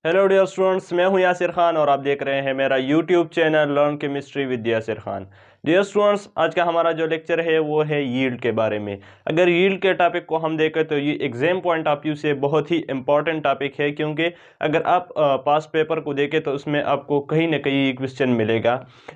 Hello dear students, मैं हूं यासिर खान और आप देख रहे हैं मेरा YouTube channel learn chemistry with Yasir Khan. Dear students, आज का हमारा जो लेक्चर है वो है यील्ड के बारे में। अगर यील्ड के टॉपिक को हम देखें तो ये एग्जाम पॉइंट ऑफ व्यू से बहुत ही इंपॉर्टेंट टॉपिक है, क्योंकि अगर आप पास पेपर को देखें तो उसमें आपको कहीं ना कहीं ये क्वेश्चन मिलेगा।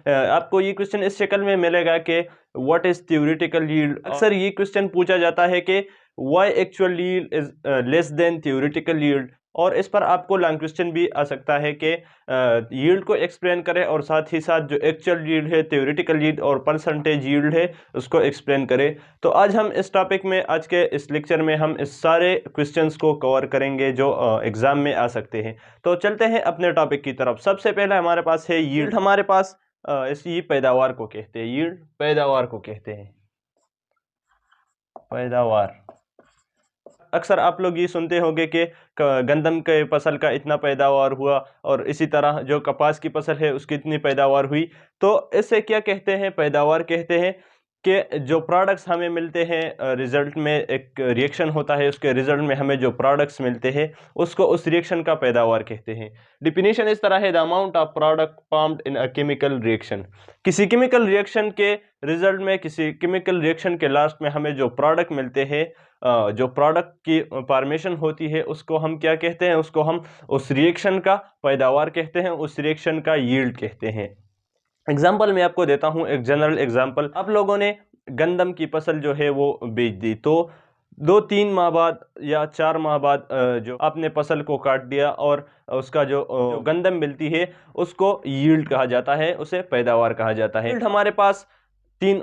आपको ये क्वेश्चन इस शक्ल में मिलेगा कि व्हाट इज थ्योरेटिकल यील्ड। अक्सर ये क्वेश्चन पूछा जाता है कि why actual yield is less than theoretical yield, और इस पर आपको लॉन्ग क्वेश्चन भी आ सकता है कि यील्ड को एक्सप्लेन करें और साथ ही साथ जो एक्चुअल यील्ड है, थ्योरेटिकल यील्ड और परसेंटेज यील्ड है उसको एक्सप्लेन करें। तो आज हम इस टॉपिक में, आज के इस लेक्चर में हम इस सारे क्वेश्चंस को कवर करेंगे जो एग्जाम में आ सकते हैं। तो चलते हैं अपने टॉपिक की तरफ। सबसे पहले हमारे पास है यील्ड। हमारे पास इसी पैदावार को कहते हैं, यील्ड पैदावार को कहते हैं, पैदावार। अक्सर आप लोग ये सुनते होंगे कि गंदम के फसल का इतना पैदावार हुआ और इसी तरह जो कपास की फसल है उसकी इतनी पैदावार हुई। तो इससे क्या कहते हैं, पैदावार कहते हैं कि जो प्रोडक्ट्स हमें मिलते हैं, रिजल्ट में एक रिएक्शन होता है, उसके रिजल्ट में हमें जो प्रोडक्ट्स मिलते हैं उसको उस रिएक्शन का पैदावार कहते हैं। डिफिनीशन इस तरह है, the amount of product formed in a chemical reaction. किसी केमिकल रिएक्शन के रिजल्ट में, किसी केमिकल रिएक्शन के लास्ट में हमें जो प्रोडक्ट मिलते हैं, जो प्रोडक्ट की फॉर्मेशन होती है उसको हम क्या कहते हैं, उसको हम उस रिएक्शन का पैदावार कहते हैं, उस रिएक्शन का यील्ड कहते हैं। एग्जाम्पल मैं आपको देता हूं, एक जनरल एग्जाम्पल। आप लोगों ने गंदम की फसल जो है वो बेच दी, तो 2-3 माह बाद या 4 माह बाद जो आपने फसल को काट दिया और उसका जो गंदम मिलती है उसको यील्ड कहा जाता है, उसे पैदावार कहा जाता है। यील्ड हमारे पास 3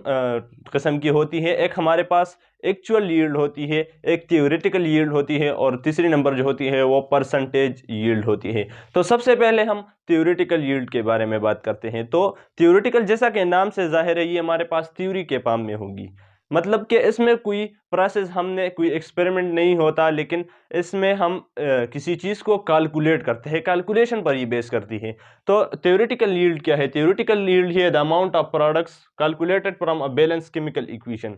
किस्म की होती है। एक हमारे पास एक्चुअल यील्ड होती है, एक थ्योरेटिकल यील्ड होती है और तीसरी नंबर जो होती है वो परसेंटेज यील्ड होती है। तो सबसे पहले हम थ्योरेटिकल यील्ड के बारे में बात करते हैं। तो थ्योरेटिकल, जैसा कि नाम से जाहिर है, ये हमारे पास थ्योरी के फॉर्म में होगी। मतलब कि इसमें कोई प्रोसेस, हमने कोई एक्सपेरिमेंट नहीं होता, लेकिन इसमें हम किसी चीज़ को कैलकुलेट करते हैं, कैलकुलेशन पर ये बेस करती है। तो थ्योरेटिकल यील्ड क्या है? थ्योरेटिकल यील्ड है the amount of products calculated from a balance chemical equation.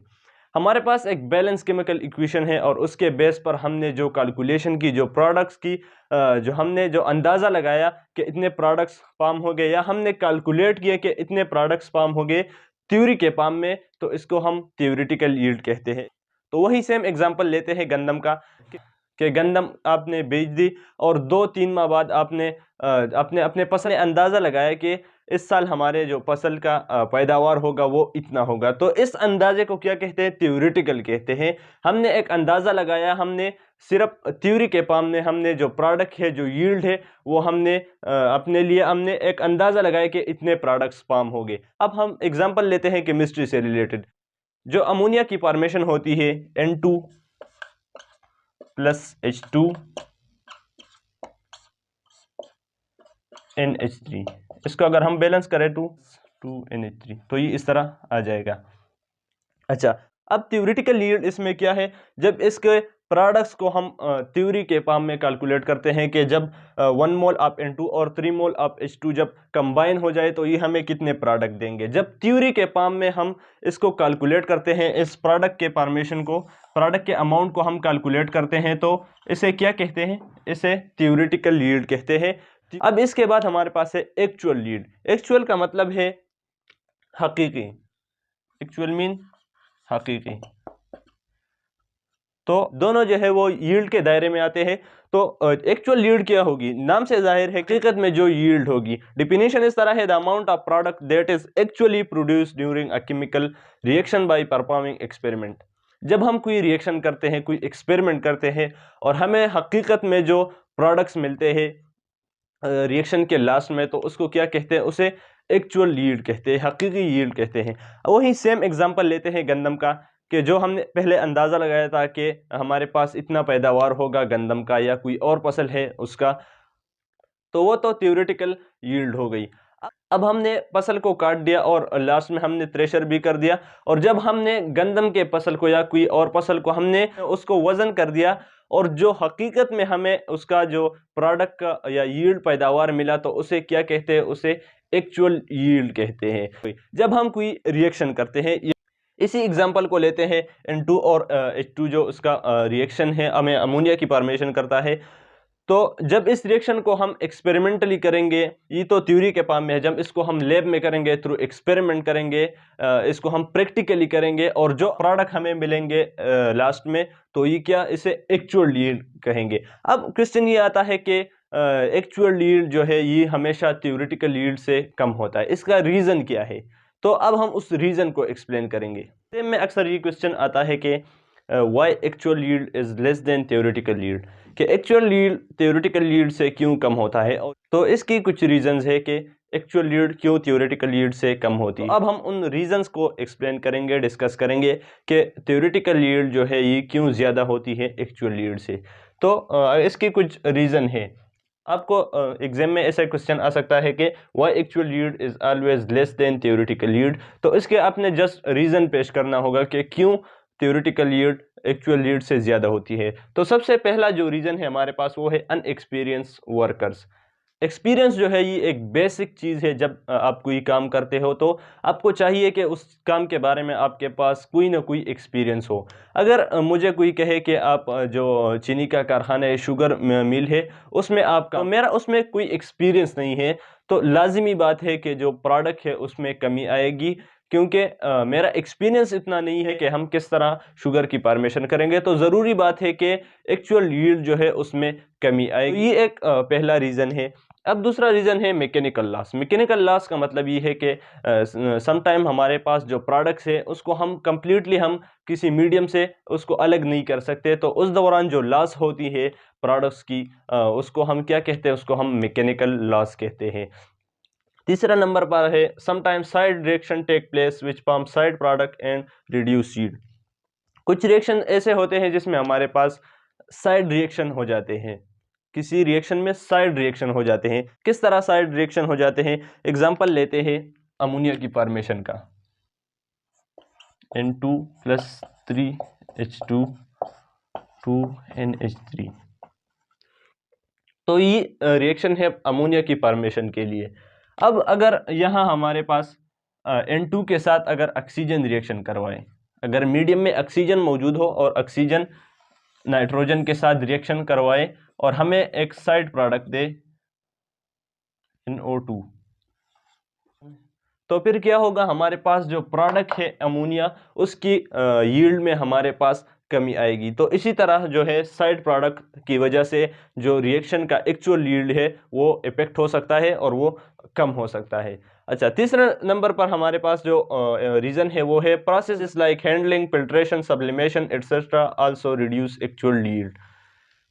हमारे पास एक बैलेंस केमिकल इक्वेशन है और उसके बेस पर हमने जो कैलकुलेशन की, जो प्रोडक्ट्स की, जो हमने जो अंदाज़ा लगाया कि इतने प्रोडक्ट्स फॉर्म हो गए, या हमने कैलकुलेट किया कि इतने प्रोडक्ट्स फॉर्म हो गए थ्योरी के फॉर्म में, तो इसको हम थ्योरेटिकल यील्ड कहते हैं। तो वही सेम एग्जांपल लेते हैं गंदम का, कि गंदम आपने बेच दी और 2-3 माह बाद आपने अपने अपने फसल अंदाज़ा लगाया कि इस साल हमारे जो फसल का पैदावार होगा वो इतना होगा। तो इस अंदाजे को क्या कहते हैं? थ्योरेटिकल कहते हैं। हमने एक अंदाज़ा लगाया, हमने सिर्फ थ्योरी के फॉर्म में हमने जो प्रोडक्ट है, जो यील्ड है, वो हमने अपने लिए हमने एक अंदाज़ा लगाया कि इतने प्रोडक्ट्स फॉर्म हो गए। अब हम एग्जांपल लेते हैं केमिस्ट्री से रिलेटेड। जो अमोनिया की फॉर्मेशन होती है N2 + H2 NH3, इसको अगर हम बैलेंस करें 2NH3 तो ये इस तरह आ जाएगा। अच्छा, अब थ्योरेटिकल यील्ड इसमें क्या है? जब इसके प्रोडक्ट्स को हम थ्योरी के फॉर्म में कैलकुलेट करते हैं कि जब 1 मोल ऑफ N2 और 3 मोल ऑफ H2 जब कंबाइन हो जाए तो ये हमें कितने प्रोडक्ट देंगे। जब थ्योरी के फॉर्म में हम इसको कैलकुलेट करते हैं, इस प्रोडक्ट के फॉर्मेशन को, प्रोडक्ट के अमाउंट को हम कैलकुलेट करते हैं, तो इसे क्या कहते हैं? इसे थ्योरेटिकल यील्ड कहते हैं। अब इसके बाद हमारे पास है एक्चुअल यील्ड। एक्चुअल का मतलब है हकीकी, एक्चुअल मीन हकीकी। तो दोनों जो है वो यील्ड के दायरे में आते हैं। तो एक्चुअल यील्ड क्या होगी? नाम से जाहिर है, हकीकत में जो यील्ड होगी। डिफिनेशन इस तरह है, the amount of product that is actually produced during a chemical reaction by performing experiment. जब हम कोई रिएक्शन करते हैं, कोई एक्सपेरिमेंट करते हैं और हमें हकीकत में जो प्रोडक्ट्स मिलते हैं रिएक्शन के लास्ट में, तो उसको क्या कहते हैं? उसे एक्चुअल यील्ड कहते हैं, हकीकी यील्ड कहते हैं। वही सेम एग्जांपल लेते हैं गंदम का, कि जो हमने पहले अंदाज़ा लगाया था कि हमारे पास इतना पैदावार होगा गंदम का या कोई और फसल है उसका, तो वो तो थ्योरेटिकल यील्ड हो गई। अब हमने फसल को काट दिया और लास्ट में हमने थ्रेशर भी कर दिया, और जब हमने गंदम के फसल को या कोई और फसल को हमने उसको वज़न कर दिया और जो हकीकत में हमें उसका जो प्रोडक्ट का या यील्ड पैदावार मिला, तो उसे क्या कहते हैं? उसे एक्चुअल यील्ड कहते हैं। जब हम कोई रिएक्शन करते हैं, इसी एग्जांपल को लेते हैं, N2 और H2 जो उसका रिएक्शन है, हमें अमोनिया की फॉर्मेशन करता है। तो जब इस रिएक्शन को हम एक्सपेरिमेंटली करेंगे, ये तो थ्योरी के पार्ट में है, जब इसको हम लैब में करेंगे, थ्रू एक्सपेरिमेंट करेंगे, इसको हम प्रैक्टिकली करेंगे और जो प्रोडक्ट हमें मिलेंगे लास्ट में, तो ये क्या, इसे एक्चुअल यील्ड कहेंगे। अब क्वेश्चन ये आता है कि एक्चुअल यील्ड जो है ये हमेशा थ्योरेटिकल यील्ड से कम होता है, इसका रीज़न क्या है? तो अब हम उस रीज़न को एक्सप्लेन करेंगे। सेम में अक्सर ये क्वेश्चन आता है कि why actual yield is less than theoretical yield, कि एक्चुअल यील्ड थ्योरेटिकल यील्ड से क्यों कम होता है। और तो इसकी कुछ रीजंस है कि एक्चुअल यील्ड क्यों थ्योरेटिकल यील्ड से कम होती है। तो अब हम उन रीजंस को एक्सप्लेन करेंगे, डिस्कस करेंगे कि थ्योरेटिकल यील्ड जो है ये क्यों ज़्यादा होती है एक्चुअल यील्ड से। तो इसकी कुछ रीज़न है। आपको एग्जाम में ऐसा क्वेश्चन आ सकता है कि why actual yield is always less than theoretical yield, तो इसके आपने जस्ट रीज़न पेश करना होगा कि क्यों थ्योरेटिकल यील्ड एक्चुअल यील्ड से ज़्यादा होती है। तो सबसे पहला जो रीज़न है हमारे पास वो है अनएक्सपीरियंस वर्कर्स। एक्सपीरियंस जो है ये एक बेसिक चीज़ है। जब आप कोई काम करते हो तो आपको चाहिए कि उस काम के बारे में आपके पास कोई ना कोई एक्सपीरियंस हो। अगर मुझे कोई कहे कि आप जो चीनी का कारखाना है, शुगर मिल है, उसमें आपका, मेरा उसमें कोई एक्सपीरियंस नहीं है, तो लाजिमी बात है कि जो प्रोडक्ट है उसमें कमी आएगी, क्योंकि मेरा एक्सपीरियंस इतना नहीं है कि हम किस तरह शुगर की फॉर्मेशन करेंगे। तो ज़रूरी बात है कि एक्चुअल यील्ड जो है उसमें कमी आएगी। तो ये एक पहला रीज़न है। अब दूसरा रीज़न है मैकेनिकल लॉस। मैकेनिकल लॉस का मतलब ये है कि समटाइम हमारे पास जो प्रोडक्ट्स है उसको हम कंप्लीटली हम किसी मीडियम से उसको अलग नहीं कर सकते, तो उस दौरान जो लॉस होती है प्रोडक्ट्स की, उसको हम क्या कहते हैं, उसको हम मैकेनिकल लॉस कहते हैं। तीसरा नंबर पर है sometime side reaction take place which form side product and reduce yield. कुछ रिएक्शन ऐसे होते हैं जिसमें हमारे पास साइड रिएक्शन हो जाते हैं, किसी रिएक्शन में साइड रिएक्शन हो जाते हैं। किस तरह साइड रिएक्शन हो जाते हैं? एग्जांपल लेते हैं अमोनिया की फॉर्मेशन का, N2 + 3H2 2NH3। तो ये रिएक्शन है अमोनिया की फॉर्मेशन के लिए। अब अगर यहाँ हमारे पास N2 के साथ अगर ऑक्सीजन रिएक्शन करवाएं, अगर मीडियम में ऑक्सीजन मौजूद हो और ऑक्सीजन नाइट्रोजन के साथ रिएक्शन करवाए और हमें एक साइड प्रोडक्ट दे NO2, तो फिर क्या होगा, हमारे पास जो प्रोडक्ट है अमोनिया, उसकी यील्ड में हमारे पास कमी आएगी। तो इसी तरह जो है साइड प्रोडक्ट की वजह से जो रिएक्शन का एक्चुअल यील्ड है वो इफेक्ट हो सकता है और वो कम हो सकता है। अच्छा, तीसरे नंबर पर हमारे पास जो रीज़न है वो है process like handling, filtration, sublimation etcetera also reduce actual yield.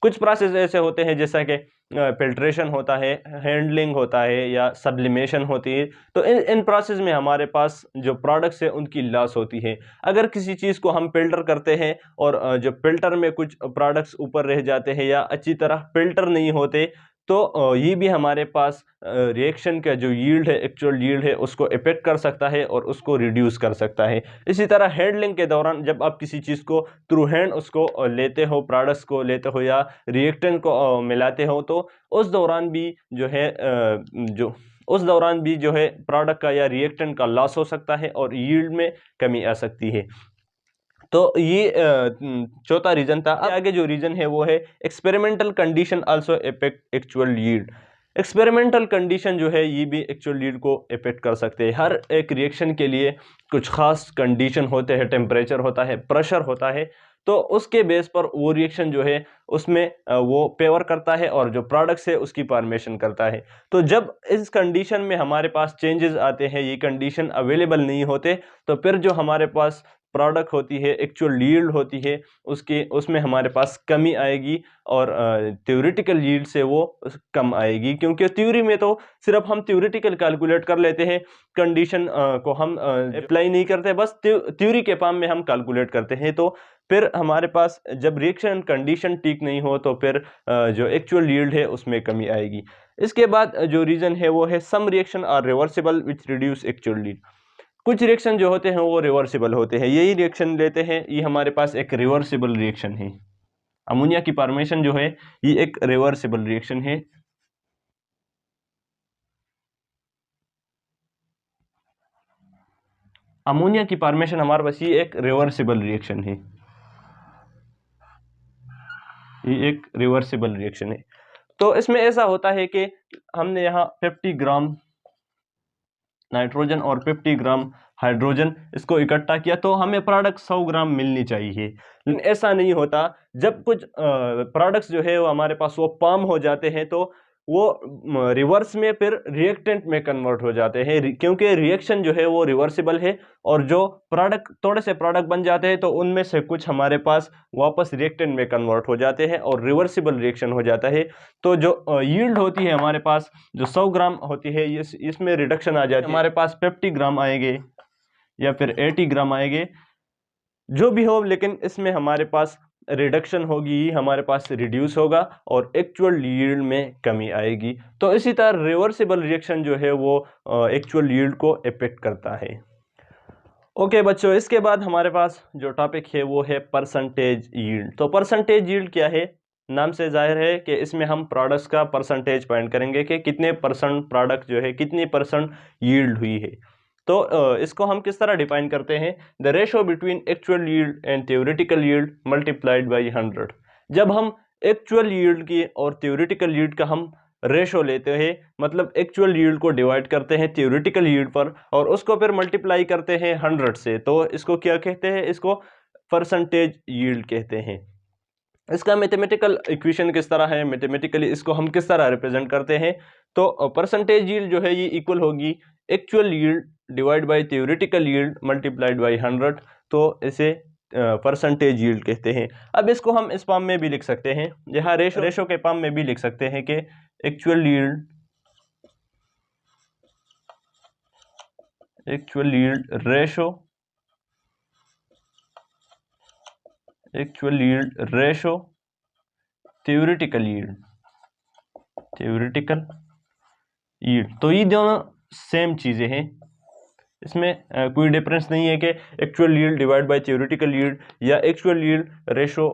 कुछ प्रोसेस ऐसे होते हैं जैसा कि फिल्ट्रेशन होता है, हैंडलिंग होता है या सब्लिमेशन होती है। तो इन प्रोसेस में हमारे पास जो प्रोडक्ट्स है उनकी लॉस होती है। अगर किसी चीज़ को हम फिल्टर करते हैं और जो फिल्टर में कुछ प्रोडक्ट्स ऊपर रह जाते हैं या अच्छी तरह फिल्टर नहीं होते, तो ये भी हमारे पास रिएक्शन का जो यील्ड है, एक्चुअल यील्ड है, उसको इफेक्ट कर सकता है और उसको रिड्यूस कर सकता है। इसी तरह हैंडलिंग के दौरान जब आप किसी चीज़ को थ्रू हैंड उसको लेते हो, प्रोडक्ट्स को लेते हो या रिएक्टेंट को मिलाते हो, तो उस दौरान भी जो है प्रोडक्ट का या रिएक्टेंट का लॉस हो सकता है और यील्ड में कमी आ सकती है। तो ये चौथा रीज़न था। अब आगे जो रीज़न है वो है experimental condition also effect actual yield. Experimental condition जो है ये भी एक्चुअल यील्ड को इफेक्ट कर सकते हैं। हर एक रिएक्शन के लिए कुछ खास कंडीशन होते हैं, टेम्परेचर होता है, प्रेशर होता है, तो उसके बेस पर वो रिएक्शन जो है उसमें वो फेवर करता है और जो प्रोडक्ट्स है उसकी फॉर्मेशन करता है। तो जब इस कंडीशन में हमारे पास चेंजेस आते हैं, ये कंडीशन अवेलेबल नहीं होते, तो फिर जो हमारे पास प्रोडक्ट होती है, एक्चुअल यील्ड होती है, उसमें हमारे पास कमी आएगी और थ्योरेटिकल यील्ड से वो कम आएगी, क्योंकि थ्योरी में तो सिर्फ हम थ्योरेटिकल कैलकुलेट कर लेते हैं, कंडीशन को हम अप्लाई नहीं करते, बस थ्योरी के फॉर्म में हम कैलकुलेट करते हैं। तो फिर हमारे पास जब रिएक्शन कंडीशन ठीक नहीं हो तो फिर जो एक्चुअल यील्ड है उसमें कमी आएगी। इसके बाद जो रीज़न है वो है some reaction are reversible which reduce actual yield. कुछ रिएक्शन जो होते हैं वो रिवर्सिबल होते हैं। यही रिएक्शन लेते हैं, ये हमारे पास एक रिवर्सिबल रिएक्शन है। अमोनिया की फॉर्मेशन जो है ये एक रिवर्सिबल रिएक्शन है। अमोनिया की फॉर्मेशन हमारे पास ये एक रिवर्सिबल रिएक्शन है, ये एक रिवर्सिबल रिएक्शन है। तो इसमें ऐसा होता है कि हमने यहाँ 50 ग्राम नाइट्रोजन और 50 ग्राम हाइड्रोजन इसको इकट्ठा किया, तो हमें प्रोडक्ट 100 ग्राम मिलनी चाहिए। लेकिन ऐसा नहीं होता। जब कुछ प्रोडक्ट्स जो है वो हमारे पास वो पाम हो जाते हैं, तो वो रिवर्स में फिर रिएक्टेंट में कन्वर्ट हो जाते हैं, क्योंकि रिएक्शन जो है वो रिवर्सिबल है। और जो प्रोडक्ट, थोड़े से प्रोडक्ट बन जाते हैं तो उनमें से कुछ हमारे पास वापस रिएक्टेंट में कन्वर्ट हो जाते हैं और रिवर्सिबल रिएक्शन हो जाता है। तो जो यील्ड होती है हमारे पास, जो 100 ग्राम होती है, इसमें रिडक्शन आ जाती है। हमारे पास 50 ग्राम आएंगे या फिर 80 ग्राम आएंगे, जो भी हो, लेकिन इसमें हमारे पास रिडक्शन होगी, हमारे पास रिड्यूस होगा और एक्चुअल यील्ड में कमी आएगी। तो इसी तरह रिवर्सिबल रिएक्शन जो है वो एक्चुअल यील्ड को इफेक्ट करता है। ओके बच्चों, इसके बाद हमारे पास जो टॉपिक है वो है परसेंटेज यील्ड। तो परसेंटेज यील्ड क्या है? नाम से जाहिर है कि इसमें हम प्रोडक्ट्स का परसेंटेज फाइंड करेंगे कि कितने परसेंट प्रोडक्ट जो है, कितनी परसेंट यील्ड हुई है। तो इसको हम किस तरह डिफाइन करते हैं? The ratio between actual yield and theoretical yield multiplied by 100। जब हम एक्चुअल यील्ड की और थ्योरेटिकल यील्ड का हम रेशो लेते हैं, मतलब एक्चुअल यील्ड को डिवाइड करते हैं थ्योरेटिकल यील्ड पर और उसको फिर मल्टीप्लाई करते हैं 100 से, तो इसको क्या कहते हैं? इसको परसेंटेज यील्ड कहते हैं। इसका मैथमेटिकल इक्वेशन किस तरह है, मैथमेटिकली इसको हम किस तरह रिप्रेजेंट करते हैं? तो परसेंटेज यील्ड जो है ये इक्वल होगी actual yield divide by theoretical yield multiplied by 100। तो इसे परसेंटेज यील्ड कहते हैं। अब इसको हम इस फॉर्म में भी लिख सकते हैं, यहाँ रेशो के फॉर्म में भी लिख सकते हैं कि actual yield ratio theoretical yield. तो ये दोनों सेम चीजें हैं, इसमें कोई डिफरेंस नहीं है कि actual yield divide by theoretical yield या actual yield ratio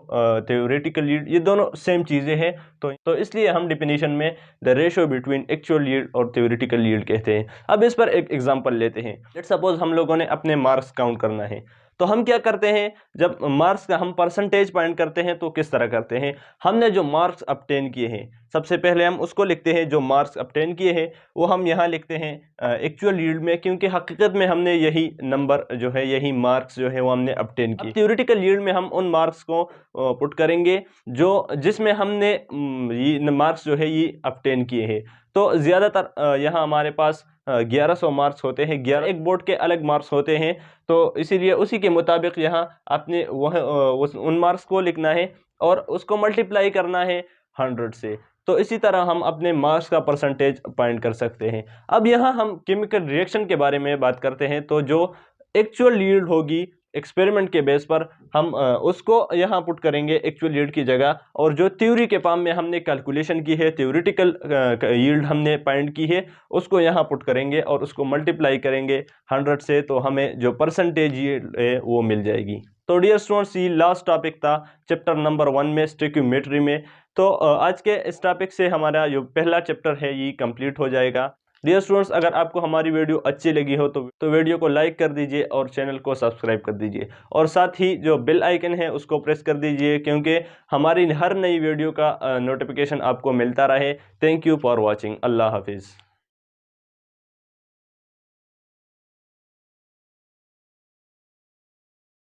theoretical yield, ये दोनों सेम चीज़ें हैं। तो इसलिए हम डिफिनीशन में the ratio between actual yield और थ्योरेटिकल यील्ड कहते हैं। अब इस पर एक एग्जांपल लेते हैं। लेट्स सपोज हम लोगों ने अपने मार्क्स काउंट करना है, तो हम क्या करते हैं? जब मार्क्स का हम परसेंटेज फाइंड करते हैं तो किस तरह करते हैं? हमने जो मार्क्स ऑब्टेन किए हैं, सबसे पहले हम उसको लिखते हैं, जो मार्क्स ऑब्टेन किए हैं वो हम यहाँ लिखते हैं एक्चुअल यील्ड में, क्योंकि हकीकत में हमने यही नंबर जो है, यही मार्क्स जो है वो हमने ऑब्टेन किए। थ्योरेटिकल यील्ड में हम उन मार्क्स को पुट करेंगे जो जिसमें हमने ये मार्क्स जो है ये ऑब्टेन किए हैं। तो ज़्यादातर यहाँ हमारे पास 1100 मार्क्स होते हैं, 11 एक बोर्ड के अलग मार्क्स होते हैं, तो इसीलिए उसी के मुताबिक यहाँ आपने उन मार्क्स को लिखना है और उसको मल्टीप्लाई करना है 100 से। तो इसी तरह हम अपने मार्क्स का परसेंटेज फाइंड कर सकते हैं। अब यहाँ हम केमिकल रिएक्शन के बारे में बात करते हैं, तो जो एक्चुअल यील्ड होगी एक्सपेरिमेंट के बेस पर हम उसको यहाँ पुट करेंगे एक्चुअल यील्ड की जगह, और जो थ्योरी के फॉर्म में हमने कैलकुलेशन की है, थ्योरेटिकल यील्ड हमने फाइंड की है, उसको यहाँ पुट करेंगे और उसको मल्टीप्लाई करेंगे 100 से, तो हमें जो परसेंटेज यील्ड है वो मिल जाएगी। तो डियर स्टूडेंट्स, ये लास्ट टॉपिक था चैप्टर नंबर 1 में, स्टोइकियोमेट्री में। तो आज के इस टॉपिक से हमारा जो पहला चैप्टर है ये कंप्लीट हो जाएगा। डियर स्टूडेंट्स, अगर आपको हमारी वीडियो अच्छी लगी हो तो वीडियो को लाइक कर दीजिए और चैनल को सब्सक्राइब कर दीजिए, और साथ ही जो बेल आइकन है उसको प्रेस कर दीजिए, क्योंकि हमारी हर नई वीडियो का नोटिफिकेशन आपको मिलता रहे। Thank you for watching. अल्लाह हाफिज़।